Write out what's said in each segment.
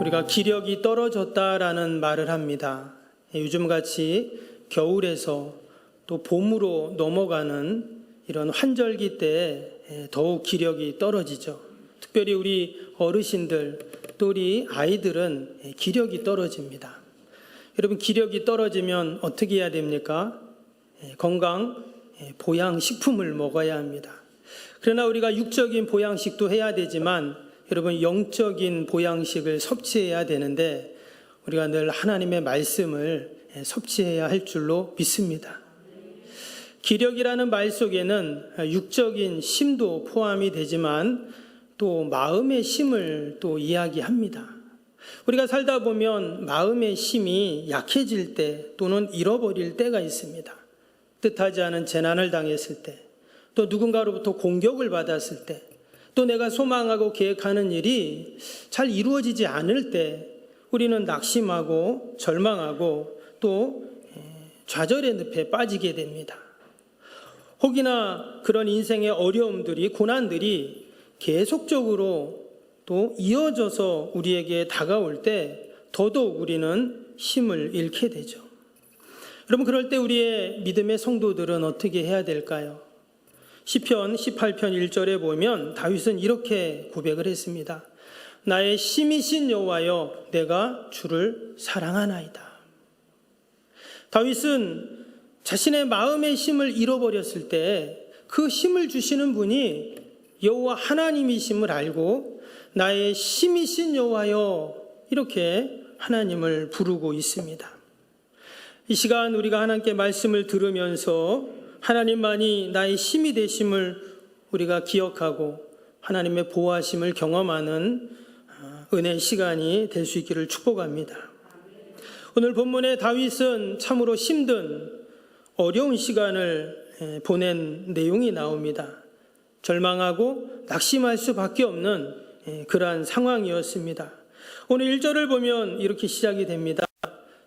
우리가 기력이 떨어졌다라는 말을 합니다. 요즘같이 겨울에서 또 봄으로 넘어가는 이런 환절기 때 더욱 기력이 떨어지죠. 특별히 우리 어르신들 또 우리 아이들은 기력이 떨어집니다. 여러분, 기력이 떨어지면 어떻게 해야 됩니까? 건강 보양식품을 먹어야 합니다. 그러나 우리가 육적인 보양식도 해야 되지만 여러분, 영적인 보양식을 섭취해야 되는데 우리가 늘 하나님의 말씀을 섭취해야 할 줄로 믿습니다. 기력이라는 말 속에는 육적인 심도 포함이 되지만 또 마음의 심을 또 이야기합니다. 우리가 살다 보면 마음의 심이 약해질 때 또는 잃어버릴 때가 있습니다. 뜻하지 않은 재난을 당했을 때, 또 누군가로부터 공격을 받았을 때, 또 내가 소망하고 계획하는 일이 잘 이루어지지 않을 때 우리는 낙심하고 절망하고 또 좌절의 늪에 빠지게 됩니다. 혹이나 그런 인생의 어려움들이, 고난들이 계속적으로 또 이어져서 우리에게 다가올 때 더더욱 우리는 힘을 잃게 되죠. 여러분, 그럴 때 우리의 믿음의 성도들은 어떻게 해야 될까요? 시편 18편 1절에 보면 다윗은 이렇게 고백을 했습니다. 나의 심이신 여호와여, 내가 주를 사랑하나이다. 다윗은 자신의 마음의 힘을 잃어버렸을 때 그 힘을 주시는 분이 여호와 하나님이심을 알고 나의 심이신 여호와여, 이렇게 하나님을 부르고 있습니다. 이 시간 우리가 하나님께 말씀을 들으면서 하나님만이 나의 힘이 되심을 우리가 기억하고 하나님의 보호하심을 경험하는 은혜의 시간이 될 수 있기를 축복합니다. 오늘 본문의 다윗은 참으로 힘든 어려운 시간을 보낸 내용이 나옵니다. 절망하고 낙심할 수밖에 없는 그러한 상황이었습니다. 오늘 1절을 보면 이렇게 시작이 됩니다.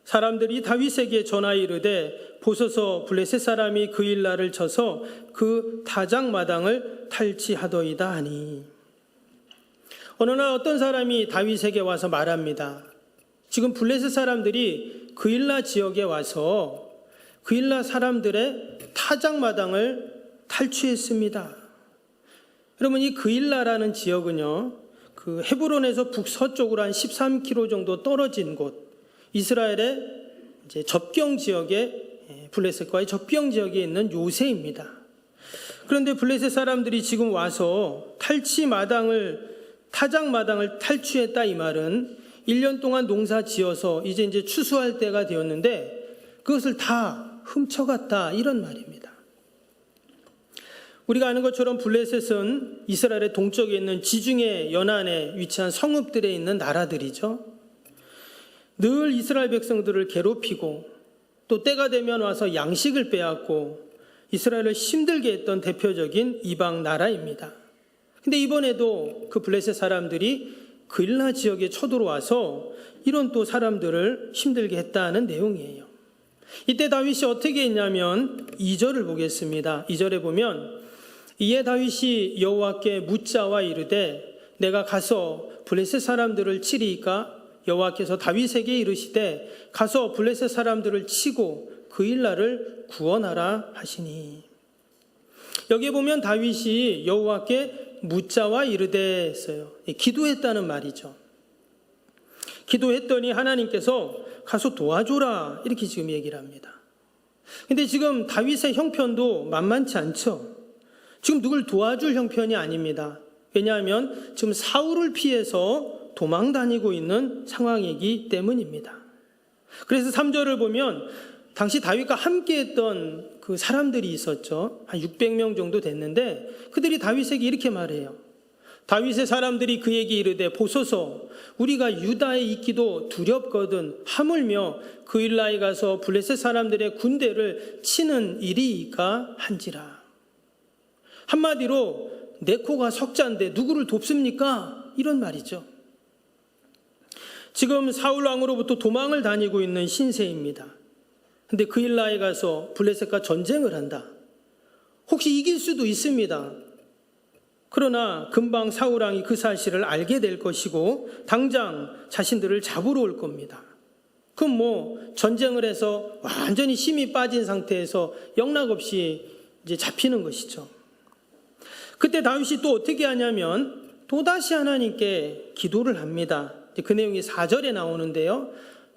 사람들이 다윗에게 전하 이르되 보소서 블레셋 사람이 그 일날을 쳐서 그 타작마당을 탈취하더이다 하니. 어느 날 어떤 사람이 다윗에게 와서 말합니다. 지금 블레셋 사람들이 그일라 지역에 와서 그일라 사람들의 타작마당을 탈취했습니다. 여러분, 이 그일라라는 지역은요, 그 헤브론에서 북서쪽으로 한 13km 정도 떨어진 곳, 이스라엘의 이제 접경 지역에, 블레셋과의 접경 지역에 있는 요새입니다. 그런데 블레셋 사람들이 지금 와서 타작마당을 탈취했다, 이 말은 1년 동안 농사 지어서 이제 추수할 때가 되었는데 그것을 다 훔쳐갔다, 이런 말입니다. 우리가 아는 것처럼 블레셋은 이스라엘의 동쪽에 있는 지중해 연안에 위치한 성읍들에 있는 나라들이죠. 늘 이스라엘 백성들을 괴롭히고 또 때가 되면 와서 양식을 빼앗고 이스라엘을 힘들게 했던 대표적인 이방 나라입니다. 근데 이번에도 그 블레셋 사람들이 그일라 지역에 쳐들어와서 이런 또 사람들을 힘들게 했다는 내용이에요. 이때 다윗이 어떻게 했냐면 2절을 보겠습니다. 2절에 보면 이에 다윗이 여호와께 묻자와 이르되 내가 가서 블레셋 사람들을 치리이까? 여호와께서 다윗에게 이르시되 가서 블레셋 사람들을 치고 그일라를 구원하라 하시니. 여기에 보면 다윗이 여호와께 묻자와 이르되 했어요. 기도했다는 말이죠. 기도했더니 하나님께서 가서 도와줘라, 이렇게 지금 얘기를 합니다. 근데 지금 다윗의 형편도 만만치 않죠. 지금 누굴 도와줄 형편이 아닙니다. 왜냐하면 지금 사울을 피해서 도망 다니고 있는 상황이기 때문입니다. 그래서 3절을 보면 당시 다윗과 함께 했던 그 사람들이 있었죠. 한 600명 정도 됐는데 그들이 다윗에게 이렇게 말해요. 다윗의 사람들이 그에게 이르되 보소서 우리가 유다에 있기도 두렵거든 하물며 그일라에 가서 블레셋 사람들의 군대를 치는 일이이까 한지라. 한마디로 내 코가 석자인데 누구를 돕습니까? 이런 말이죠. 지금 사울 왕으로부터 도망을 다니고 있는 신세입니다. 근데 그일라에 가서 블레셋과 전쟁을 한다. 혹시 이길 수도 있습니다. 그러나 금방 사울 왕이 그 사실을 알게 될 것이고 당장 자신들을 잡으러 올 겁니다. 그럼 전쟁을 해서 완전히 힘이 빠진 상태에서 영락없이 이제 잡히는 것이죠. 그때 다윗이 또 어떻게 하냐면 또다시 하나님께 기도를 합니다. 그 내용이 4절에 나오는데요.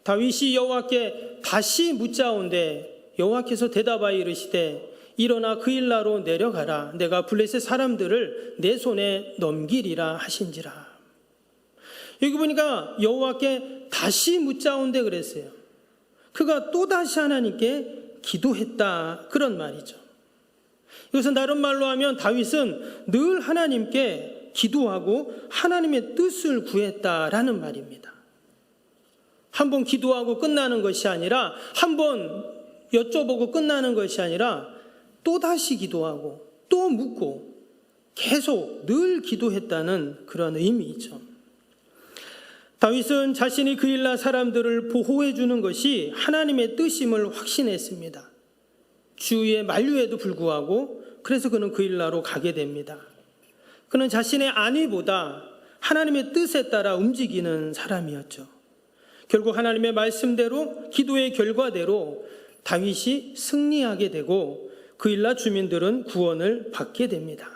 다윗이 여호와께 다시 묻자온데 여호와께서 대답하여 이르시되 일어나 그일라로 내려가라. 내가 블레셋 사람들을 내 손에 넘기리라 하신지라. 여기 보니까 여호와께 다시 묻자온데 그랬어요. 그가 또다시 하나님께 기도했다, 그런 말이죠. 이것은 다른 말로 하면 다윗은 늘 하나님께 기도하고 하나님의 뜻을 구했다라는 말입니다. 한번 기도하고 끝나는 것이 아니라, 한번 여쭤보고 끝나는 것이 아니라 또다시 기도하고 또 묻고 계속 늘 기도했다는 그런 의미이죠. 다윗은 자신이 그일라 사람들을 보호해 주는 것이 하나님의 뜻임을 확신했습니다. 주위의 만류에도 불구하고 그래서 그는 그일라로 가게 됩니다. 그는 자신의 안위보다 하나님의 뜻에 따라 움직이는 사람이었죠. 결국 하나님의 말씀대로, 기도의 결과대로 다윗이 승리하게 되고 그일라 주민들은 구원을 받게 됩니다.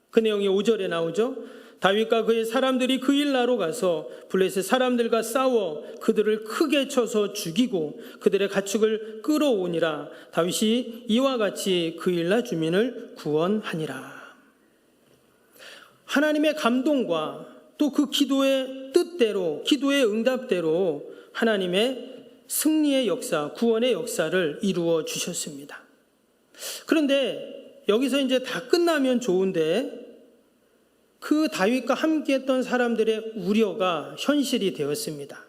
그 내용이 5절에 나오죠. 다윗과 그의 사람들이 그일라로 가서 블레셋 사람들과 싸워 그들을 크게 쳐서 죽이고 그들의 가축을 끌어오니라. 다윗이 이와 같이 그일라 주민을 구원하니라. 하나님의 감동과 또 그 기도의 뜻대로, 기도의 응답대로 하나님의 승리의 역사, 구원의 역사를 이루어 주셨습니다. 그런데 여기서 이제 다 끝나면 좋은데 그 다윗과 함께했던 사람들의 우려가 현실이 되었습니다.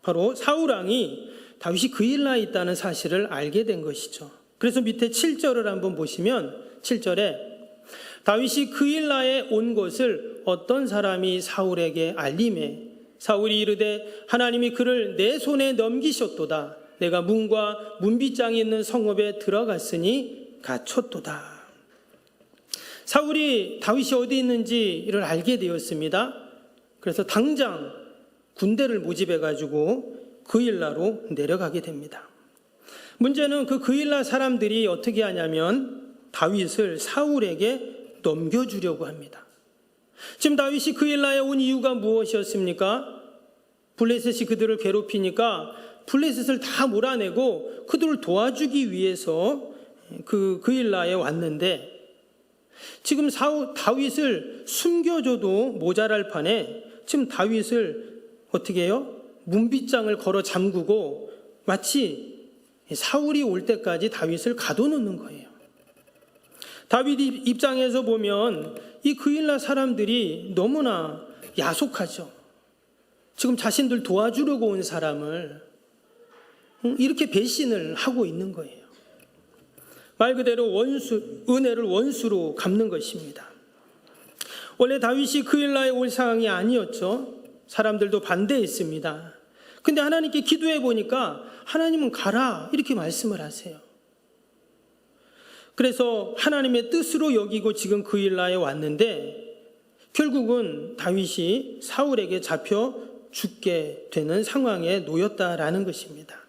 바로 사울 왕이 다윗이 그일라에 있다는 사실을 알게 된 것이죠. 그래서 밑에 7절을 한번 보시면 7절에 다윗이 그일라에 온 것을 어떤 사람이 사울에게 알림해 사울이 이르되 하나님이 그를 내 손에 넘기셨도다. 내가 문과 문빗장이 있는 성읍에 들어갔으니 갇혔도다. 사울이 다윗이 어디 있는지를 알게 되었습니다. 그래서 당장 군대를 모집해가지고 그일라로 내려가게 됩니다. 문제는 그 그일라 사람들이 어떻게 하냐면 다윗을 사울에게 넘겨주려고 합니다. 지금 다윗이 그일라에 온 이유가 무엇이었습니까? 블레셋이 그들을 괴롭히니까 블레셋을 다 몰아내고 그들을 도와주기 위해서 그일라에 왔는데 지금 다윗을 숨겨줘도 모자랄 판에 지금 다윗을 어떻게 해요? 문빗장을 걸어 잠그고 마치 사울이 올 때까지 다윗을 가둬놓는 거예요. 다윗 입장에서 보면 이 그일라 사람들이 너무나 야속하죠. 지금 자신들 도와주려고 온 사람을 이렇게 배신을 하고 있는 거예요. 말 그대로 은혜를 원수로 갚는 것입니다. 원래 다윗이 그일라에 올 상황이 아니었죠. 사람들도 반대했습니다. 근데 하나님께 기도해 보니까 하나님은 가라 이렇게 말씀을 하세요. 그래서 하나님의 뜻으로 여기고 지금 그일라에 왔는데 결국은 다윗이 사울에게 잡혀 죽게 되는 상황에 놓였다라는 것입니다.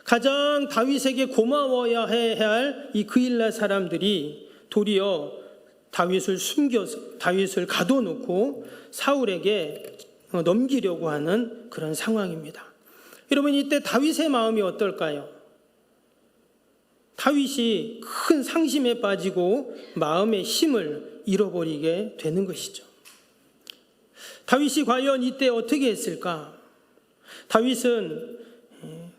가장 다윗에게 고마워야 할 이 그일라 사람들이 도리어 다윗을 가둬놓고 사울에게 넘기려고 하는 그런 상황입니다. 여러분, 이때 다윗의 마음이 어떨까요? 다윗이 큰 상심에 빠지고 마음의 힘을 잃어버리게 되는 것이죠. 다윗이 과연 이때 어떻게 했을까? 다윗은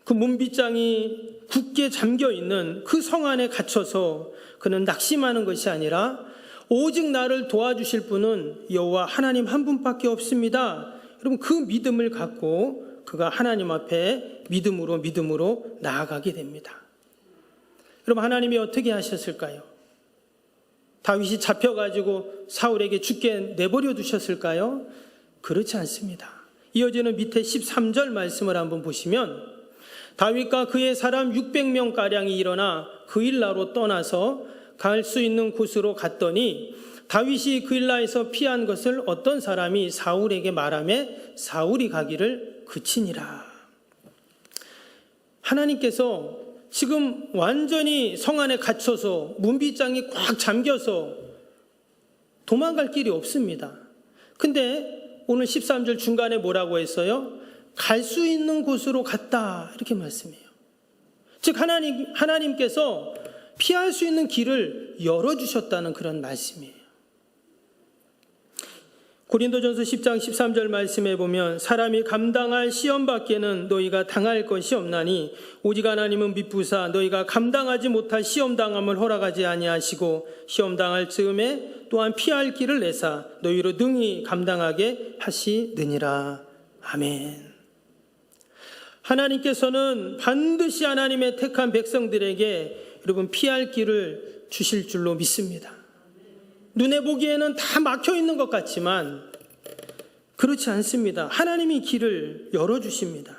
그 문빗장이 굳게 잠겨있는 그 성 안에 갇혀서 그는 낙심하는 것이 아니라 오직 나를 도와주실 분은 여호와 하나님 한 분밖에 없습니다. 여러분, 그 믿음을 갖고 그가 하나님 앞에 믿음으로 나아가게 됩니다. 여러분, 하나님이 어떻게 하셨을까요? 다윗이 잡혀가지고 사울에게 죽게 내버려 두셨을까요? 그렇지 않습니다. 이어지는 밑에 13절 말씀을 한번 보시면 다윗과 그의 사람 600명가량이 일어나 그일라로 떠나서 갈 수 있는 곳으로 갔더니 다윗이 그일라에서 피한 것을 어떤 사람이 사울에게 말하매 사울이 가기를 그치니라. 하나님께서 지금 완전히 성 안에 갇혀서 문빗장이 꽉 잠겨서 도망갈 길이 없습니다. 근데 오늘 13절 중간에 뭐라고 했어요? 갈 수 있는 곳으로 갔다, 이렇게 말씀해요. 즉 하나님께서 피할 수 있는 길을 열어주셨다는 그런 말씀이에요. 고린도전서 10장 13절 말씀에 보면 사람이 감당할 시험 밖에는 너희가 당할 것이 없나니 오직 하나님은 미쁘사 너희가 감당하지 못할 시험 당함을 허락하지 아니하시고 시험 당할 즈음에 또한 피할 길을 내사 너희로 능히 감당하게 하시느니라. 아멘. 하나님께서는 반드시 하나님의 택한 백성들에게 여러분 피할 길을 주실 줄로 믿습니다. 눈에 보기에는 다 막혀 있는 것 같지만 그렇지 않습니다. 하나님이 길을 열어주십니다.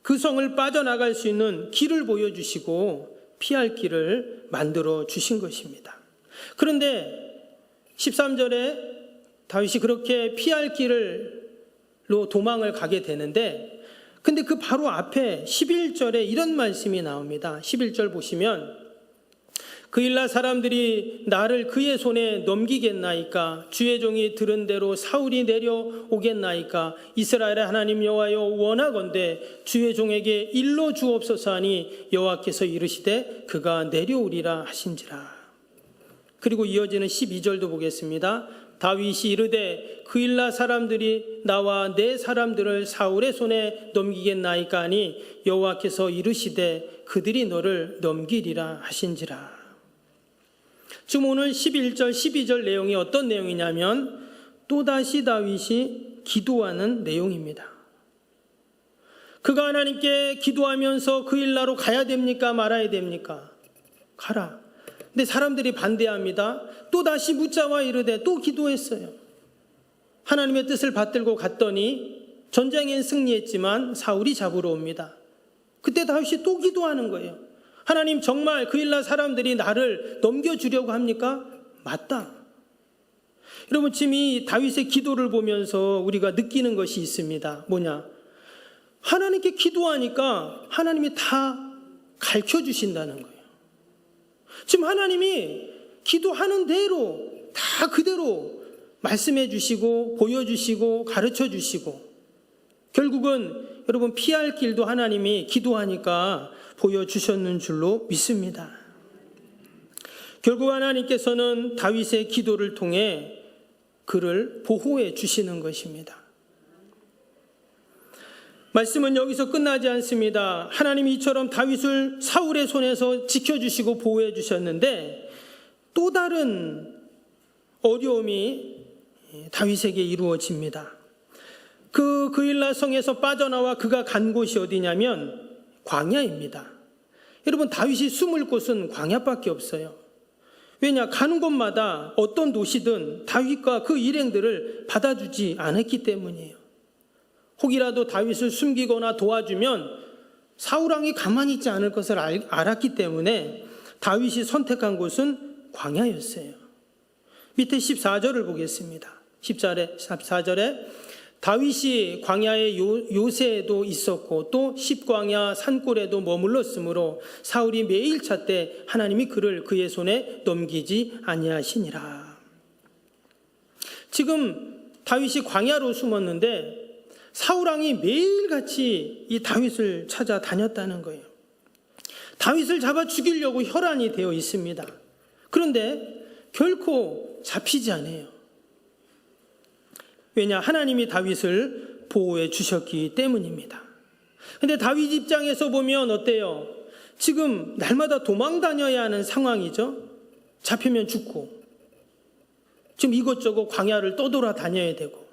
그 성을 빠져나갈 수 있는 길을 보여주시고 피할 길을 만들어 주신 것입니다. 그런데 13절에 다윗이 그렇게 피할 길로 도망을 가게 되는데 근데 그 바로 앞에 11절에 이런 말씀이 나옵니다. 11절 보시면 그일라 사람들이 나를 그의 손에 넘기겠나이까? 주의 종이 들은 대로 사울이 내려오겠나이까? 이스라엘의 하나님 여호와여 원하건대 주의 종에게 일러 주옵소서 하니 여호와께서 이르시되 그가 내려오리라 하신지라. 그리고 이어지는 12절도 보겠습니다. 다윗이 이르되 그일라 사람들이 나와 내 사람들을 사울의 손에 넘기겠나이까 하니 여호와께서 이르시되 그들이 너를 넘기리라 하신지라. 지금 오늘 11절, 12절 내용이 어떤 내용이냐면 또다시 다윗이 기도하는 내용입니다. 그가 하나님께 기도하면서 그일라로 가야 됩니까? 말아야 됩니까? 가라. 근데 사람들이 반대합니다. 또다시 묻자와 이르되 또 기도했어요. 하나님의 뜻을 받들고 갔더니 전쟁엔 승리했지만 사울이 잡으러 옵니다. 그때 다윗이 또 기도하는 거예요. 하나님 정말 그일라 사람들이 나를 넘겨주려고 합니까? 맞다. 여러분 지금 이 다윗의 기도를 보면서 우리가 느끼는 것이 있습니다. 뭐냐? 하나님께 기도하니까 하나님이 다 가르쳐 주신다는 거예요. 지금 하나님이 기도하는 대로 다 그대로 말씀해 주시고 보여주시고 가르쳐 주시고 결국은 여러분 피할 길도 하나님이 기도하니까 보여주셨는 줄로 믿습니다. 결국 하나님께서는 다윗의 기도를 통해 그를 보호해 주시는 것입니다. 말씀은 여기서 끝나지 않습니다. 하나님이 이처럼 다윗을 사울의 손에서 지켜주시고 보호해 주셨는데 또 다른 어려움이 다윗에게 이루어집니다. 그일라 성에서 빠져나와 그가 간 곳이 어디냐면 광야입니다. 여러분 다윗이 숨을 곳은 광야밖에 없어요. 왜냐? 가는 곳마다 어떤 도시든 다윗과 그 일행들을 받아주지 않았기 때문이에요. 혹이라도 다윗을 숨기거나 도와주면 사울왕이 가만히 있지 않을 것을 알았기 때문에 다윗이 선택한 곳은 광야였어요. 밑에 14절을 보겠습니다. 14절에 다윗이 광야의 요새에도 있었고 또 십광야 산골에도 머물렀으므로 사울이 매일 찾되 하나님이 그를 그의 손에 넘기지 아니하시니라. 지금 다윗이 광야로 숨었는데 사울왕이 매일같이 이 다윗을 찾아 다녔다는 거예요. 다윗을 잡아 죽이려고 혈안이 되어 있습니다. 그런데 결코 잡히지 않아요. 왜냐? 하나님이 다윗을 보호해 주셨기 때문입니다. 그런데 다윗 입장에서 보면 어때요? 지금 날마다 도망 다녀야 하는 상황이죠. 잡히면 죽고 지금 이것저것 광야를 떠돌아 다녀야 되고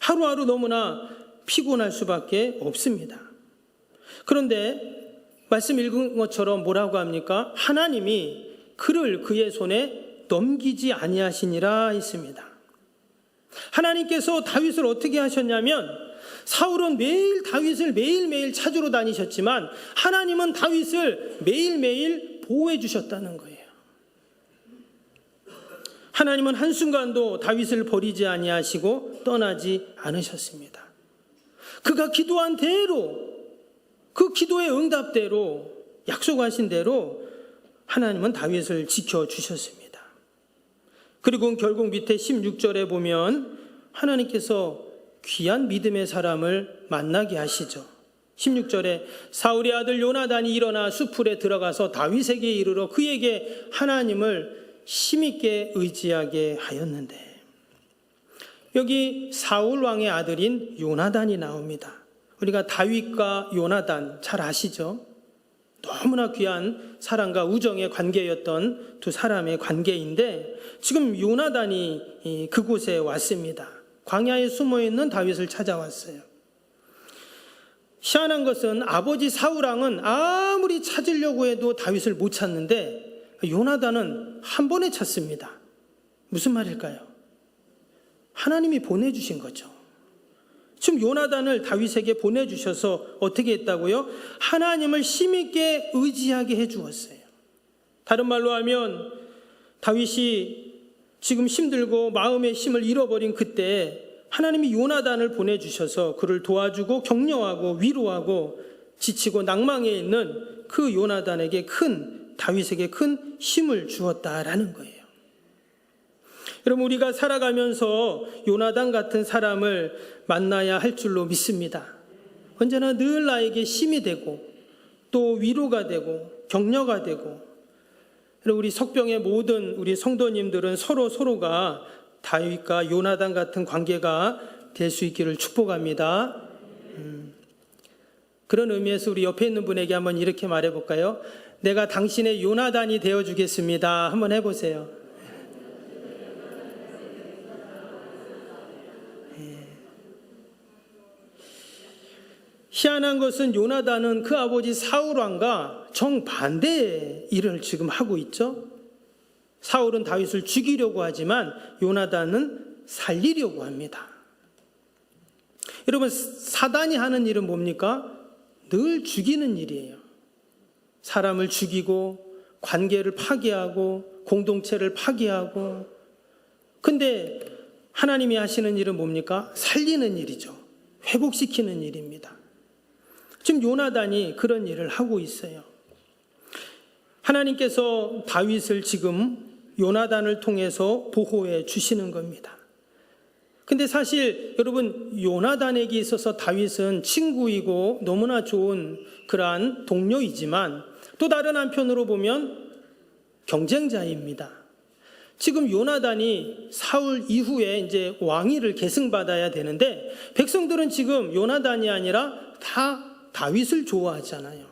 하루하루 너무나 피곤할 수밖에 없습니다. 그런데 말씀 읽은 것처럼 뭐라고 합니까? 하나님이 그를 그의 손에 넘기지 아니하시니라 했습니다. 하나님께서 다윗을 어떻게 하셨냐면 사울은 매일 다윗을 매일매일 찾으러 다니셨지만 하나님은 다윗을 매일매일 보호해 주셨다는 거예요. 하나님은 한순간도 다윗을 버리지 아니하시고 떠나지 않으셨습니다. 그가 기도한 대로, 그 기도의 응답대로, 약속하신 대로 하나님은 다윗을 지켜주셨습니다. 그리고 결국 밑에 16절에 보면 하나님께서 귀한 믿음의 사람을 만나게 하시죠. 16절에 사울의 아들 요나단이 일어나 수풀에 들어가서 다윗에게 이르러 그에게 하나님을 힘있게 의지하게 하였는데, 여기 사울 왕의 아들인 요나단이 나옵니다. 우리가 다윗과 요나단 잘 아시죠? 너무나 귀한 사랑과 우정의 관계였던 두 사람의 관계인데, 지금 요나단이 그곳에 왔습니다. 광야에 숨어있는 다윗을 찾아왔어요. 희한한 것은 아버지 사울 왕은 아무리 찾으려고 해도 다윗을 못 찾는데 요나단은 한 번에 찾습니다. 무슨 말일까요? 하나님이 보내주신 거죠. 지금 요나단을 다윗에게 보내주셔서 어떻게 했다고요? 하나님을 힘있게 의지하게 해주었어요. 다른 말로 하면 다윗이 지금 힘들고 마음의 힘을 잃어버린 그때 하나님이 요나단을 보내주셔서 그를 도와주고 격려하고 위로하고 지치고 낭망해 있는 그 요나단에게 다윗에게 큰 힘을 주었다라는 거예요. 여러분, 우리가 살아가면서 요나단 같은 사람을 만나야 할 줄로 믿습니다. 언제나 늘 나에게 힘이 되고 또 위로가 되고 격려가 되고, 우리 석병의 모든 우리 성도님들은 서로가 다윗과 요나단 같은 관계가 될 수 있기를 축복합니다. 그런 의미에서 우리 옆에 있는 분에게 한번 이렇게 말해볼까요? 내가 당신의 요나단이 되어주겠습니다. 한번 해보세요. 희한한 것은 요나단은 그 아버지 사울 왕과 정반대의 일을 지금 하고 있죠. 사울은 다윗을 죽이려고 하지만 요나단은 살리려고 합니다. 여러분, 사단이 하는 일은 뭡니까? 늘 죽이는 일이에요. 사람을 죽이고 관계를 파괴하고 공동체를 파괴하고. 근데 하나님이 하시는 일은 뭡니까? 살리는 일이죠. 회복시키는 일입니다. 지금 요나단이 그런 일을 하고 있어요. 하나님께서 다윗을 지금 요나단을 통해서 보호해 주시는 겁니다. 근데 사실 여러분, 요나단에게 있어서 다윗은 친구이고 너무나 좋은 그러한 동료이지만 또 다른 한편으로 보면 경쟁자입니다. 지금 요나단이 사울 이후에 이제 왕위를 계승받아야 되는데 백성들은 지금 요나단이 아니라 다 다윗을 좋아하잖아요.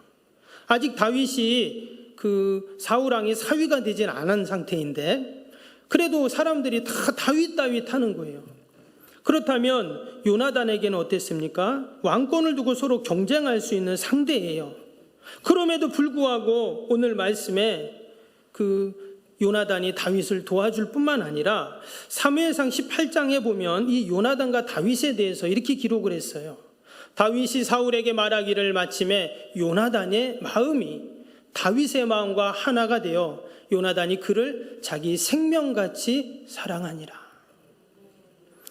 아직 다윗이 그 사울 왕의 사위가 되진 않은 상태인데 그래도 사람들이 다 다윗 하는 거예요. 그렇다면 요나단에게는 어땠습니까? 왕권을 두고 서로 경쟁할 수 있는 상대예요. 그럼에도 불구하고 오늘 말씀에 그 요나단이 다윗을 도와줄 뿐만 아니라 사무엘상 18장에 보면 이 요나단과 다윗에 대해서 이렇게 기록을 했어요. 다윗이 사울에게 말하기를 마침에 요나단의 마음이 다윗의 마음과 하나가 되어 요나단이 그를 자기 생명같이 사랑하니라.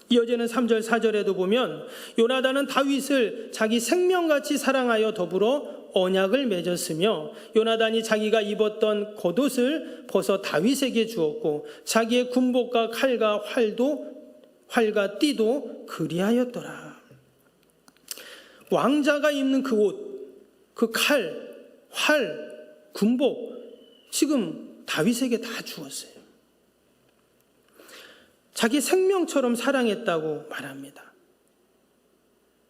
이어지는 3절 4절에도 보면 요나단은 다윗을 자기 생명같이 사랑하여 더불어 언약을 맺었으며 요나단이 자기가 입었던 겉옷을 벗어 다윗에게 주었고 자기의 군복과 칼과 활과 띠도 그리하였더라. 왕자가 입는 그 옷, 그 칼, 활, 군복 지금 다윗에게 다 주었어요. 자기 생명처럼 사랑했다고 말합니다.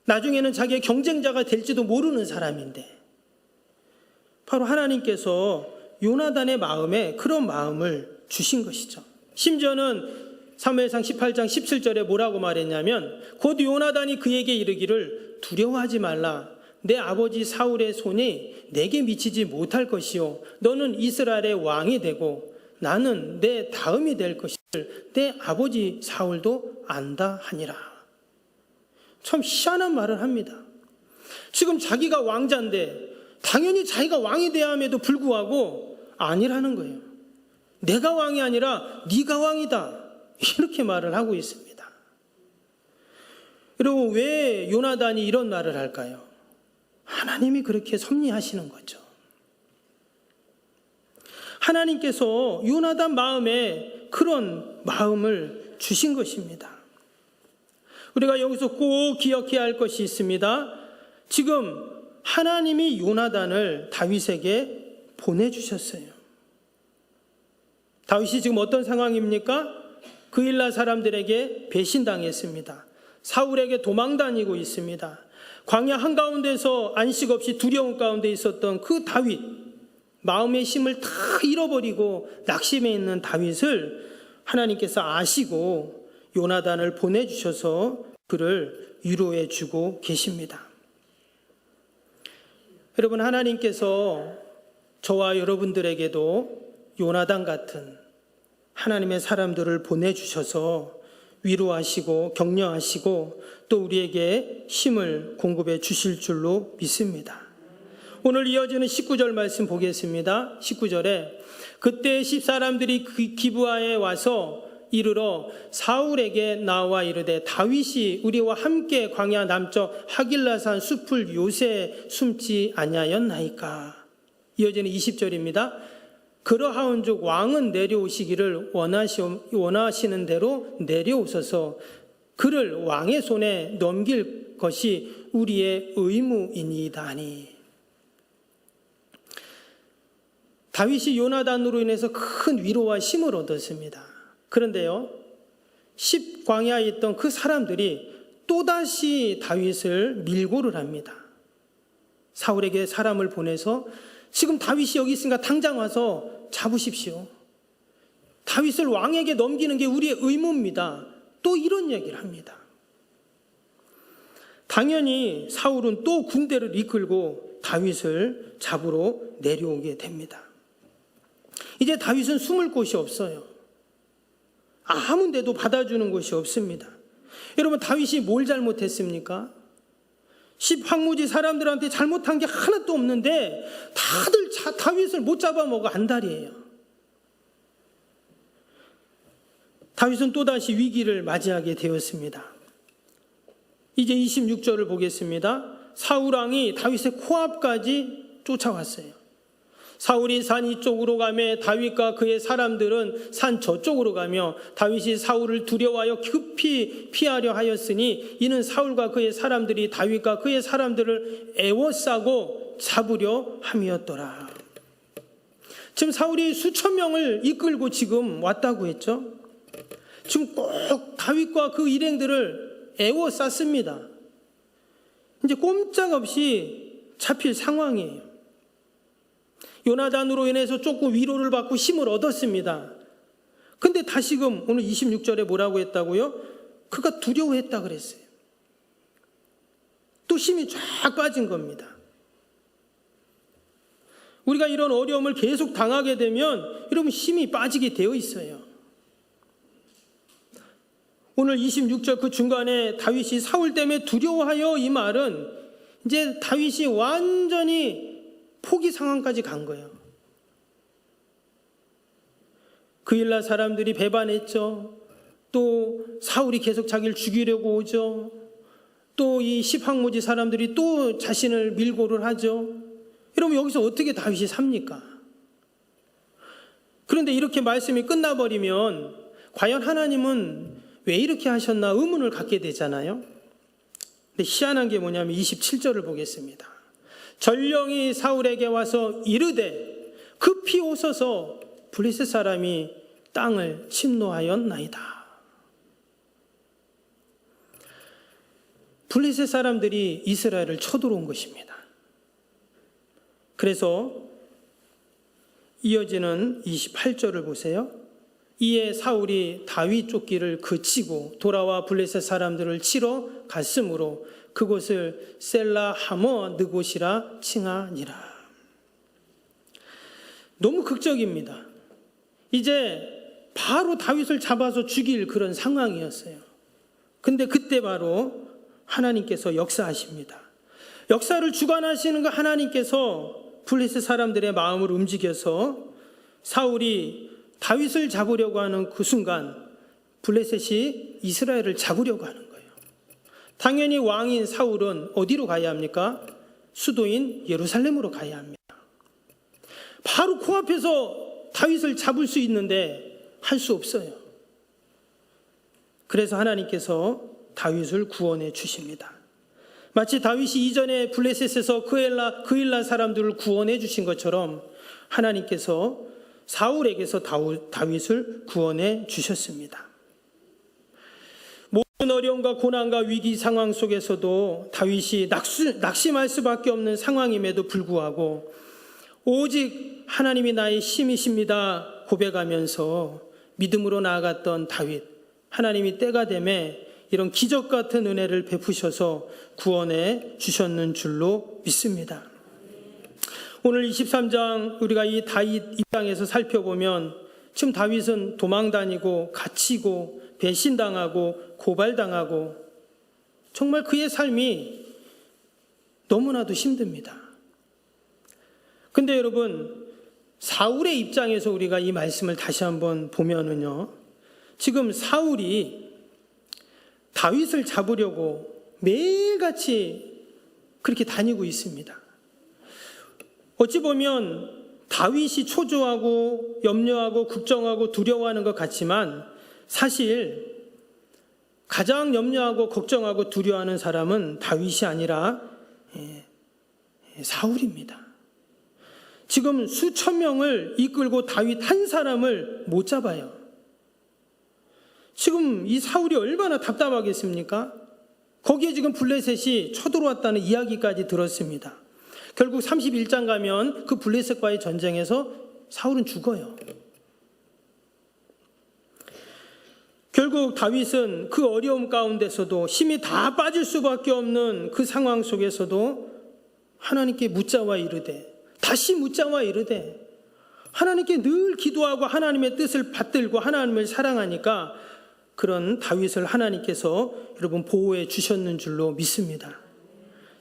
나중에는 자기의 경쟁자가 될지도 모르는 사람인데 바로 하나님께서 요나단의 마음에 그런 마음을 주신 것이죠. 심지어는 사무엘상 18장 17절에 뭐라고 말했냐면 곧 요나단이 그에게 이르기를 두려워하지 말라. 내 아버지 사울의 손이 내게 미치지 못할 것이요 너는 이스라엘의 왕이 되고 나는 내 다음이 될 것을 내 아버지 사울도 안다 하니라. 참 희한한 말을 합니다. 지금 자기가 왕자인데 당연히 자기가 왕이 돼야 함에도 불구하고 아니라는 거예요. 내가 왕이 아니라 네가 왕이다. 이렇게 말을 하고 있습니다. 그리고 왜 요나단이 이런 말을 할까요? 하나님이 그렇게 섭리하시는 거죠. 하나님께서 요나단 마음에 그런 마음을 주신 것입니다. 우리가 여기서 꼭 기억해야 할 것이 있습니다. 지금 하나님이 요나단을 다윗에게 보내주셨어요. 다윗이 지금 어떤 상황입니까? 그일라 사람들에게 배신당했습니다. 사울에게 도망다니고 있습니다. 광야 한가운데서 안식 없이 두려움 가운데 있었던 그 다윗, 마음의 힘을 다 잃어버리고 낙심해 있는 다윗을 하나님께서 아시고 요나단을 보내주셔서 그를 위로해 주고 계십니다. 여러분, 하나님께서 저와 여러분들에게도 요나단 같은 하나님의 사람들을 보내주셔서 위로하시고 격려하시고 또 우리에게 힘을 공급해 주실 줄로 믿습니다. 오늘 이어지는 19절 말씀 보겠습니다. 19절에 그때 10사람들이 기브아에 와서 이르러 사울에게 나와 이르되 다윗이 우리와 함께 광야 남쪽 하길라산 숲을 요새 숨지 아니하였나이까. 이어지는 20절입니다. 그러하온즉 왕은 내려오시기를 원하시는 대로 내려오소서. 그를 왕의 손에 넘길 것이 우리의 의무이니이다 하니. 다윗이 요나단으로 인해서 큰 위로와 힘을 얻었습니다. 그런데요, 10광야에 있던 그 사람들이 또다시 다윗을 밀고를 합니다. 사울에게 사람을 보내서 지금 다윗이 여기 있으니까 당장 와서 잡으십시오. 다윗을 왕에게 넘기는 게 우리의 의무입니다. 또 이런 얘기를 합니다. 당연히 사울은 또 군대를 이끌고 다윗을 잡으러 내려오게 됩니다. 이제 다윗은 숨을 곳이 없어요. 아무 데도 받아주는 곳이 없습니다. 여러분, 다윗이 뭘 잘못했습니까? 10황무지 사람들한테 잘못한 게 하나도 없는데 다들 다윗을 못 잡아먹어 안달이에요. 다윗은 또다시 위기를 맞이하게 되었습니다. 이제 26절을 보겠습니다. 사울왕이 다윗의 코앞까지 쫓아왔어요. 사울이 산 이쪽으로 가며 다윗과 그의 사람들은 산 저쪽으로 가며 다윗이 사울을 두려워하여 급히 피하려 하였으니 이는 사울과 그의 사람들이 다윗과 그의 사람들을 애워싸고 잡으려 함이었더라. 지금 사울이 수천 명을 이끌고 지금 왔다고 했죠. 지금 꼭 다윗과 그 일행들을 애워쌌습니다. 이제 꼼짝없이 잡힐 상황이에요. 요나단으로 인해서 조금 위로를 받고 힘을 얻었습니다. 근데 다시금 오늘 26절에 뭐라고 했다고요? 그가 두려워했다 그랬어요. 또 힘이 쫙 빠진 겁니다. 우리가 이런 어려움을 계속 당하게 되면 여러분 힘이 빠지게 되어 있어요. 오늘 26절 그 중간에 다윗이 사울 때문에 두려워하여 이 말은 이제 다윗이 완전히 포기 상황까지 간 거예요. 그일라 사람들이 배반했죠. 또 사울이 계속 자기를 죽이려고 오죠. 또 이 10황무지 사람들이 또 자신을 밀고를 하죠. 여러분, 여기서 어떻게 다윗이 삽니까? 그런데 이렇게 말씀이 끝나버리면 과연 하나님은 왜 이렇게 하셨나 의문을 갖게 되잖아요. 근데 희한한 게 뭐냐면 27절을 보겠습니다. 전령이 사울에게 와서 이르되 급히 오소서 블레셋 사람이 땅을 침노하였나이다. 블레셋 사람들이 이스라엘을 쳐들어온 것입니다. 그래서 이어지는 28절을 보세요. 이에 사울이 다윗 쫓기를 그치고 돌아와 블레셋 사람들을 치러 갔으므로 그곳을 셀라 하머 느곳이라 칭하니라. 너무 극적입니다. 이제 바로 다윗을 잡아서 죽일 그런 상황이었어요. 근데 그때 바로 하나님께서 역사하십니다. 역사를 주관하시는 그 하나님께서 블레셋 사람들의 마음을 움직여서 사울이 다윗을 잡으려고 하는 그 순간 블레셋이 이스라엘을 잡으려고 하는 거예요. 당연히 왕인 사울은 어디로 가야 합니까? 수도인 예루살렘으로 가야 합니다. 바로 코앞에서 다윗을 잡을 수 있는데 할 수 없어요. 그래서 하나님께서 다윗을 구원해 주십니다. 마치 다윗이 이전에 블레셋에서 그일라 사람들을 구원해 주신 것처럼 하나님께서 사울에게서 다윗을 구원해 주셨습니다. 모든 어려움과 고난과 위기 상황 속에서도 다윗이 낙심할 수밖에 없는 상황임에도 불구하고 오직 하나님이 나의 힘이십니다 고백하면서 믿음으로 나아갔던 다윗, 하나님이 때가 되매 이런 기적 같은 은혜를 베푸셔서 구원해 주셨는 줄로 믿습니다. 오늘 23장 우리가 이 다윗 입장에서 살펴보면 지금 다윗은 도망다니고 갇히고 배신당하고 고발당하고 정말 그의 삶이 너무나도 힘듭니다. 근데 여러분, 사울의 입장에서 우리가 이 말씀을 다시 한번 보면은요, 지금 사울이 다윗을 잡으려고 매일같이 그렇게 다니고 있습니다. 어찌 보면 다윗이 초조하고 염려하고 걱정하고 두려워하는 것 같지만 사실 가장 염려하고 걱정하고 두려워하는 사람은 다윗이 아니라 사울입니다. 지금 수천 명을 이끌고 다윗 한 사람을 못 잡아요. 지금 이 사울이 얼마나 답답하겠습니까? 거기에 지금 블레셋이 쳐들어왔다는 이야기까지 들었습니다. 결국 31장 가면 그 블레셋과의 전쟁에서 사울은 죽어요. 결국 다윗은 그 어려움 가운데서도 힘이 다 빠질 수밖에 없는 그 상황 속에서도 하나님께 묻자와 이르되, 다시 묻자와 이르되, 하나님께 늘 기도하고 하나님의 뜻을 받들고 하나님을 사랑하니까 그런 다윗을 하나님께서 여러분 보호해 주셨는 줄로 믿습니다.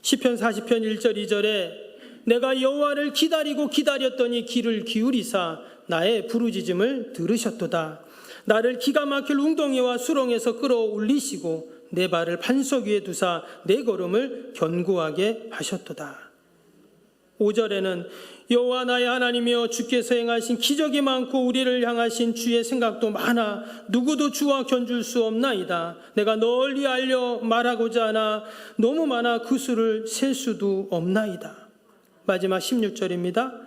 시편 40편 1절 2절에 내가 여호와를 기다리고 기다렸더니 귀를 기울이사 나의 부르짖음을 들으셨도다. 나를 기가 막힐 웅덩이와 수렁에서 끌어올리시고 내 발을 반석 위에 두사 내 걸음을 견고하게 하셨도다. 5절에는 여호와 나의 하나님이여 주께서 행하신 기적이 많고 우리를 향하신 주의 생각도 많아 누구도 주와 견줄 수 없나이다. 내가 널리 알려 말하고자 하나 너무 많아 그 수를 셀 수도 없나이다. 마지막 16절입니다.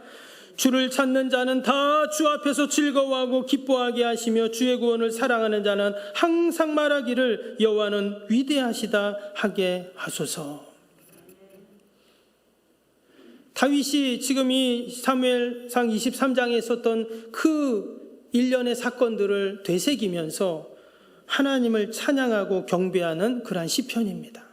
주를 찾는 자는 다 주 앞에서 즐거워하고 기뻐하게 하시며 주의 구원을 사랑하는 자는 항상 말하기를 여호와는 위대하시다 하게 하소서. 다윗이 지금 이 사무엘상 23장에 있었던 그 일련의 사건들을 되새기면서 하나님을 찬양하고 경배하는 그러한 시편입니다.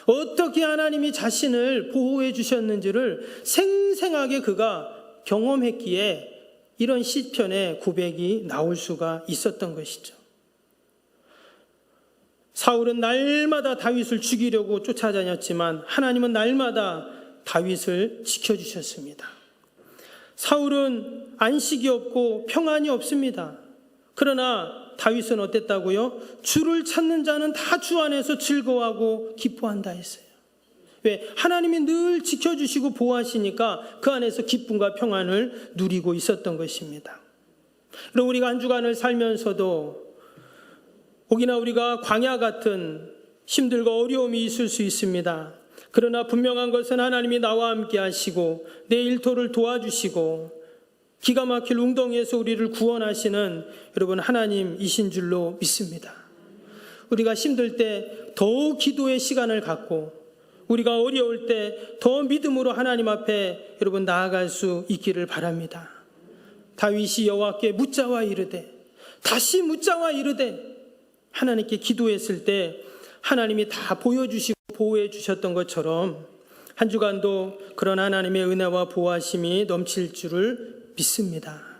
어떻게 하나님이 자신을 보호해 주셨는지를 생생하게 그가 경험했기에 이런 시편의 고백이 나올 수가 있었던 것이죠. 사울은 날마다 다윗을 죽이려고 쫓아다녔지만 하나님은 날마다 다윗을 지켜주셨습니다. 사울은 안식이 없고 평안이 없습니다. 그러나 다윗은 어땠다고요? 주를 찾는 자는 다 주 안에서 즐거워하고 기뻐한다 했어요. 왜? 하나님이 늘 지켜주시고 보호하시니까 그 안에서 기쁨과 평안을 누리고 있었던 것입니다. 그럼 우리가 한 주간을 살면서도 혹이나 우리가 광야 같은 힘들고 어려움이 있을 수 있습니다. 그러나 분명한 것은 하나님이 나와 함께 하시고 내 일터를 도와주시고 기가 막힐 웅덩이에서 우리를 구원하시는 여러분 하나님이신 줄로 믿습니다. 우리가 힘들 때 더욱 기도의 시간을 갖고 우리가 어려울 때 더 믿음으로 하나님 앞에 여러분 나아갈 수 있기를 바랍니다. 다윗이 여호와께 묻자와 이르되 다시 묻자와 이르되 하나님께 기도했을 때 하나님이 다 보여주시고 보호해 주셨던 것처럼 한 주간도 그런 하나님의 은혜와 보호하심이 넘칠 줄을 믿습니다.